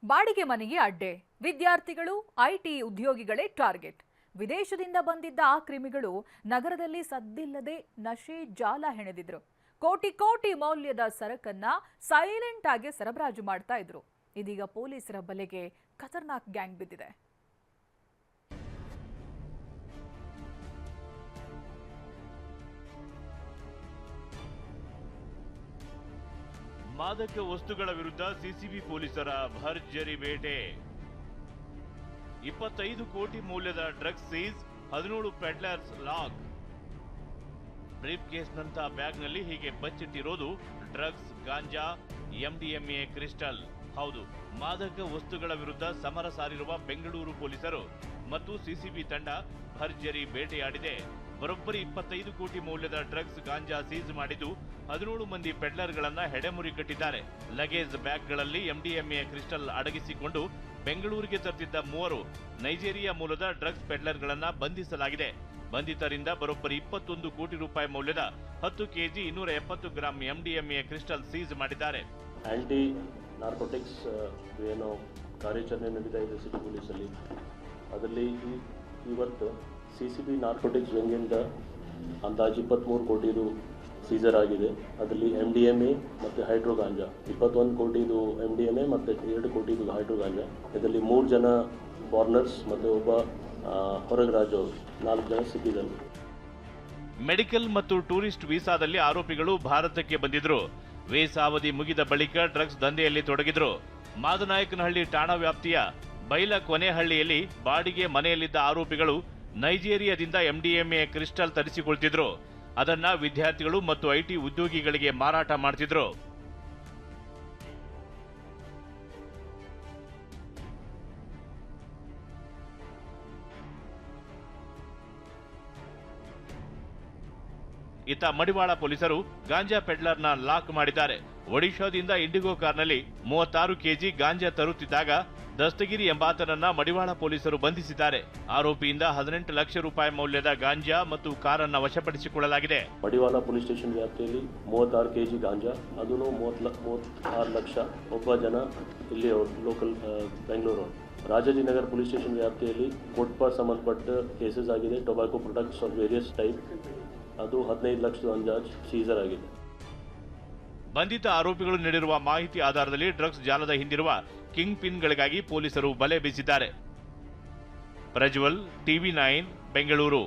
ಬಾಡಿಗೆ ಮನೆಗೆ ಅಡ್ಡೆ, ವಿದ್ಯಾರ್ಥಿಗಳು ಐಟಿ ಉದ್ಯೋಗಿಗಳೇ ಟಾರ್ಗೆಟ್. ವಿದೇಶದಿಂದ ಬಂದಿದ್ದ ಆ ಕ್ರಿಮಿಗಳು ನಗರದಲ್ಲಿ ಸದ್ದಿಲ್ಲದೆ ನಶೆ ಜಾಲ ಹೆಣೆದಿದ್ರು. ಕೋಟಿ ಕೋಟಿ ಮೌಲ್ಯದ ಸರಕನ್ನ ಸೈಲೆಂಟ್ ಆಗಿ ಸರಬರಾಜು ಮಾಡ್ತಾ ಇದ್ರು. ಇದೀಗ ಪೊಲೀಸರ ಬಲೆಗೆ ಖತರ್ನಾಕ್ ಗ್ಯಾಂಗ್ ಬಿದ್ದಿದೆ. ಮಾದಕ ವಸ್ತುಗಳ ವಿರುದ್ಧ ಸಿಸಿಬಿ ಪೊಲೀಸರ ಭರ್ಜರಿ ಬೇಟೆ. 25 ಕೋಟಿ ಮೌಲ್ಯದ drugs seize, 17 peddlers lock. Brief ಕೇಸ್ನಂತ ಬ್ಯಾಗ್ನಲ್ಲಿ ಹೀಗೆ ಬಚ್ಚಿಟ್ಟಿರೋದು ಡ್ರಗ್ಸ್, ಗಾಂಜಾ, ಎಂಡಿಎಂಎ, ಕ್ರಿಸ್ಟಲ್. ಹೌದು, ಮಾದಕ ವಸ್ತುಗಳ ವಿರುದ್ಧ ಸಮರ ಸಾರಿರುವ ಬೆಂಗಳೂರು ಪೊಲೀಸರು ಮತ್ತು ಸಿಸಿಬಿ ತಂಡ ಭರ್ಜರಿ ಬೇಟೆಯಾಡಿದೆ. ಬರೋಬ್ಬರಿ 25 ಕೋಟಿ ಮೌಲ್ಯದ ಡ್ರಗ್ಸ್, ಗಾಂಜಾ ಸೀಸ್ ಮಾಡಿದ್ದು 17 ಮಂದಿ ಪೆಡ್ಲರ್ಗಳನ್ನ ಹೆಡೆಮುರಿ ಕಟ್ಟಿದ್ದಾರೆ. ಲಗೇಜ್ ಬ್ಯಾಗ್ಗಳಲ್ಲಿ ಎಂಡಿಎಂಎ, ಕ್ರಿಸ್ಟಲ್ ಅಡಗಿಸಿಕೊಂಡು ಬೆಂಗಳೂರಿಗೆ ತರುತ್ತಿದ್ದ 3 ನೈಜೀರಿಯಾ ಮೂಲದ ಡ್ರಗ್ಸ್ ಪೆಡ್ಲರ್ಗಳನ್ನ ಬಂಧಿಸಲಾಗಿದೆ. ಬಂಧಿತರಿಂದ ಬರೋಬ್ಬರಿ 21 ಕೋಟಿ ರೂಪಾಯಿ ಮೌಲ್ಯದ 10 KG 270 gram MDMA crystal seize ಮಾಡಿದ್ದಾರೆ. ಆಂಟಿ ನಾರ್ಕೋಟಿಕ್ಸ್ ಏನೋ ಕಾರ್ಯಾಚರಣೆ ನಡೀತಾ ಇದೆ ಸಿಟಿ ಪೊಲೀಸಲ್ಲಿ. ಅದರಲ್ಲಿ ಇವತ್ತು ಸಿಸಿಬಿ ನಾರ್ಕೋಟಿಕ್ಸ್ ವಿಂಗಿಂದ ಅಂದಾಜು 23 ಕೋಟಿದು ಸೀಸರ್ ಆಗಿದೆ. ಅದರಲ್ಲಿ ಎಂಡಿಎಂಎ ಮತ್ತು ಹೈಡ್ರೋ ಗಾಂಜಾ 21 ಕೋಟಿದು ಎಂಡಿಎಂಎ ಮತ್ತು 2 ಕೋಟಿದು ಹೈಡ್ರೋ ಗಾಂಜಾ. ಇದರಲ್ಲಿ 3 ಜನ ಫಾರಿನರ್ಸ್ ಮತ್ತು ಒಬ್ಬ ಹೊರಗೆ ರಾಜ್ಯವರು, 4 ಜನ ಸಿಕ್ಕಿದ್ದಾರೆ. ಮೆಡಿಕಲ್ ಮತ್ತು ಟೂರಿಸ್ಟ್ ವೀಸಾದಲ್ಲಿ ಆರೋಪಿಗಳು ಭಾರತಕ್ಕೆ ಬಂದಿದ್ರು. ವೀಸಾ ಅವಧಿ ಮುಗಿದ ಬಳಿಕ ಡ್ರಗ್ಸ್ ದಂಧೆಯಲ್ಲಿ ತೊಡಗಿದ್ರು. ಮಾದನಾಯಕನಹಳ್ಳಿ ಠಾಣಾ ವ್ಯಾಪ್ತಿಯ ಬೈಲ ಕೊನೆಹಳ್ಳಿಯಲ್ಲಿ ಬಾಡಿಗೆ ಮನೆಯಲ್ಲಿದ್ದ ಆರೋಪಿಗಳು ನೈಜೀರಿಯಾದಿಂದ ಎಂಡಿಎಂಎ ಕ್ರಿಸ್ಟಲ್ ತರಿಸಿಕೊಳ್ತಿದ್ರು. ಅದನ್ನ ವಿದ್ಯಾರ್ಥಿಗಳು ಮತ್ತು ಐಟಿ ಉದ್ಯೋಗಿಗಳಿಗೆ ಮಾರಾಟ ಮಾಡ್ತಿದ್ರು. ಇತ್ತ ಮಡಿವಾಳ ಪೊಲೀಸರು ಗಾಂಜಾ ಪೆಡ್ಲರ್ನ ಲಾಕ್ ಮಾಡಿದ್ದಾರೆ. ಒಡಿಶಾದಿಂದ ಇಂಡಿಗೋ ಕಾರ್ನಲ್ಲಿ 36 ಕೆಜಿ ಗಾಂಜಾ ತರುತ್ತಿದ್ದಾಗ ದಸ್ತಗಿರಿ ಎಂಬಾತನನ್ನ ಮಡಿವಾಳ ಪೊಲೀಸರು ಬಂಧಿಸಿದ್ದಾರೆ. ಆರೋಪಿಯಿಂದ 18 ಲಕ್ಷ ರೂಪಾಯಿ ಮೌಲ್ಯದ ಗಾಂಜಾ ಮತ್ತು ಕಾರನ್ನ ವಶಪಡಿಸಿಕೊಳ್ಳಲಾಗಿದೆ. ಮಡಿವಾಳ ಪೊಲೀಸ್ ಸ್ಟೇಷನ್ ವ್ಯಾಪ್ತಿಯಲ್ಲಿ 36 ಕೆಜಿ ಗಾಂಜಾ, ಅದನ್ನು 36 ಲಕ್ಷ. ಒಬ್ಬ ಜನ ಇಲ್ಲಿ local Bengaluru. Rajajinagar police station ವ್ಯಾಪ್ತಿಯಲ್ಲಿ ಕೋಟ್ಪ ಸಂಬಂಧಪಟ್ಟ ಕೇಸಸ್ ಆಗಿದೆ. Tobacco products of various type, ಅದು 15 ಲಕ್ಷದ ಅಂದಾಜು ಸೀಸರ್ ಆಗಿದೆ. ಬಂಧಿತ ಆರೋಪಿಗಳು ನೀಡಿರುವ ಮಾಹಿತಿ ಆಧಾರದಲ್ಲಿ ಡ್ರಗ್ಸ್ ಜಾಲದ ಹಿಂದಿರುವ ಕಿಂಗ್ ಪಿನ್ಗಳಿಗಾಗಿ ಪೊಲೀಸರು ಬಲೆ ಬೀಸಿದ್ದಾರೆ. ಪ್ರಜ್ವಲ್, ಟಿವಿ9, ಬೆಂಗಳೂರು.